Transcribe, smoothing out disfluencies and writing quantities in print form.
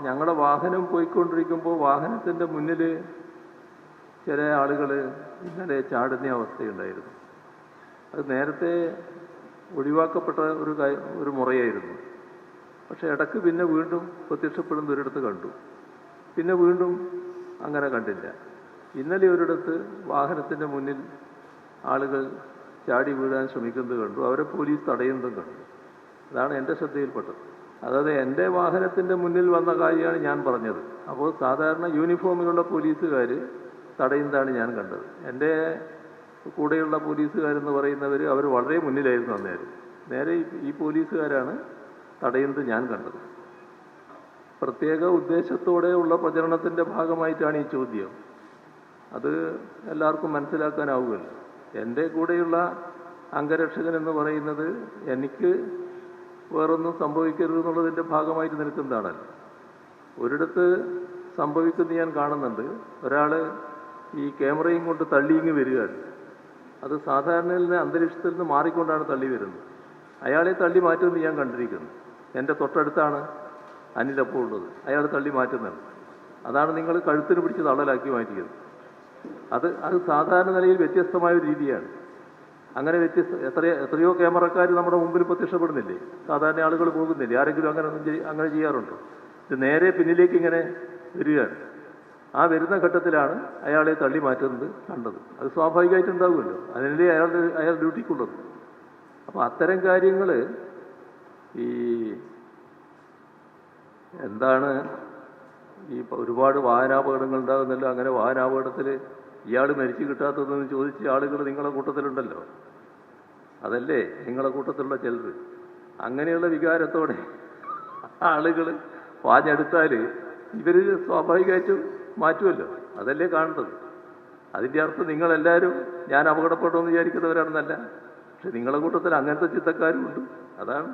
ഞങ്ങളുടെ വാഹനം പോയിക്കൊണ്ടിരിക്കുമ്പോൾ വാഹനത്തിൻ്റെ മുന്നിൽ ചില ആളുകൾ ഇന്നലെ ചാടുന്ന അവസ്ഥയുണ്ടായിരുന്നു. അത് നേരത്തെ ഒഴിവാക്കപ്പെട്ട ഒരു മുറയായിരുന്നു. പക്ഷേ ഇടയ്ക്ക് പിന്നെ വീണ്ടും പ്രത്യക്ഷപ്പെടുന്ന ഒരിടത്ത് കണ്ടു, പിന്നെ വീണ്ടും അങ്ങനെ കണ്ടില്ല. ഇന്നലെ ഒരിടത്ത് വാഹനത്തിൻ്റെ മുന്നിൽ ആളുകൾ ചാടി വീഴാൻ ശ്രമിക്കുന്നത് കണ്ടു, അവരെ പോലീസ് തടയുന്നതും കണ്ടു. അതാണ് എൻ്റെ ശ്രദ്ധയിൽപ്പെട്ടത്. അതായത് എൻ്റെ വാഹനത്തിൻ്റെ മുന്നിൽ വന്ന കാര്യമാണ് ഞാൻ പറഞ്ഞത്. അപ്പോൾ സാധാരണ യൂണിഫോമിലുള്ള പോലീസുകാർ തടയുന്നതാണ് ഞാൻ കണ്ടത്. എൻ്റെ കൂടെയുള്ള പോലീസുകാരെന്ന് പറയുന്നവർ അവർ വളരെ മുന്നിലായിരുന്നു അന്നേരം. നേരെ ഈ പോലീസുകാരാണ് തടയുന്നത് ഞാൻ കണ്ടത്. പ്രത്യേക ഉദ്ദേശത്തോടെ ഉള്ള പ്രചരണത്തിൻ്റെ ഭാഗമായിട്ടാണ് ഈ ചോദ്യം. അത് എല്ലാവർക്കും മനസ്സിലാക്കാനാവുകയില്ല. എൻ്റെ കൂടെയുള്ള അംഗരക്ഷകൻ എന്ന് പറയുന്നത് എനിക്ക് വേറൊന്നും സംഭവിക്കരുത് എന്നുള്ളതിൻ്റെ ഭാഗമായിട്ട് നിൽക്കുന്നതാണല്ലോ. ഒരിടത്ത് സംഭവിക്കുന്നത് ഞാൻ കാണുന്നുണ്ട്. ഒരാൾ ഈ ക്യാമറയും കൊണ്ട് തള്ളിയിങ്ങ് വരികയാണ്. അത് സാധാരണയിൽ നിന്ന് അന്തരീക്ഷത്തിൽ നിന്ന് മാറിക്കൊണ്ടാണ് തള്ളി വരുന്നത്. അയാളെ തള്ളി മാറ്റുന്നത് ഞാൻ കണ്ടിരിക്കുന്നു. എൻ്റെ തൊട്ടടുത്താണ് അനിലപ്പോൾ ഉള്ളത്. അയാൾ തള്ളി മാറ്റുന്നുണ്ട്. അതാണ് നിങ്ങൾ കഴുത്തിന് പിടിച്ച് തള്ളലാക്കി മാറ്റിയത്. അത് സാധാരണ നിലയിൽ വ്യത്യസ്തമായ ഒരു രീതിയാണ്. അങ്ങനെ എത്രയോ ക്യാമറക്കാർ നമ്മുടെ മുമ്പിൽ പ്രത്യക്ഷപ്പെടുന്നില്ലേ? സാധാരണ ആളുകൾ പോകുന്നില്ലേ? ആരെങ്കിലും അങ്ങനെ ചെയ്യാറുണ്ടോ? ഇത് നേരെ പിന്നിലേക്ക് ഇങ്ങനെ വരികയാണ്. ആ വരുന്ന ഘട്ടത്തിലാണ് അയാളെ തള്ളി മാറ്റുന്നത് കണ്ടത്. അത് സ്വാഭാവികമായിട്ടുണ്ടാവുമല്ലോ. അതിനല്ലേ അയാൾ ഡ്യൂട്ടിക്കുള്ളത്. അപ്പോൾ അത്തരം കാര്യങ്ങൾ എന്താണ് ഒരുപാട് വാഹനാപകടങ്ങൾ ഉണ്ടാകുന്നല്ലോ. അങ്ങനെ വാഹനാപകടത്തിൽ ഇയാൾ മരിച്ചു കിട്ടാത്തതെന്ന് ചോദിച്ച ആളുകൾ നിങ്ങളുടെ കൂട്ടത്തിലുണ്ടല്ലോ. അതല്ലേ നിങ്ങളുടെ കൂട്ടത്തിലുള്ള ചിലർ. അങ്ങനെയുള്ള വികാരത്തോടെ ആളുകൾ പാഞ്ഞെടുത്താൽ ഇവർ സ്വാഭാവികമായിട്ടും മാറ്റുമല്ലോ. അതല്ലേ കാണുന്നത്. അതിൻ്റെ അർത്ഥം നിങ്ങളെല്ലാവരും ഞാൻ അപകടപ്പെടുമെന്ന് വിചാരിക്കുന്നവരാണെന്നല്ല. പക്ഷെ നിങ്ങളുടെ കൂട്ടത്തിൽ അങ്ങനത്തെ ചിന്തക്കാരും ഉണ്ട്. അതാണ്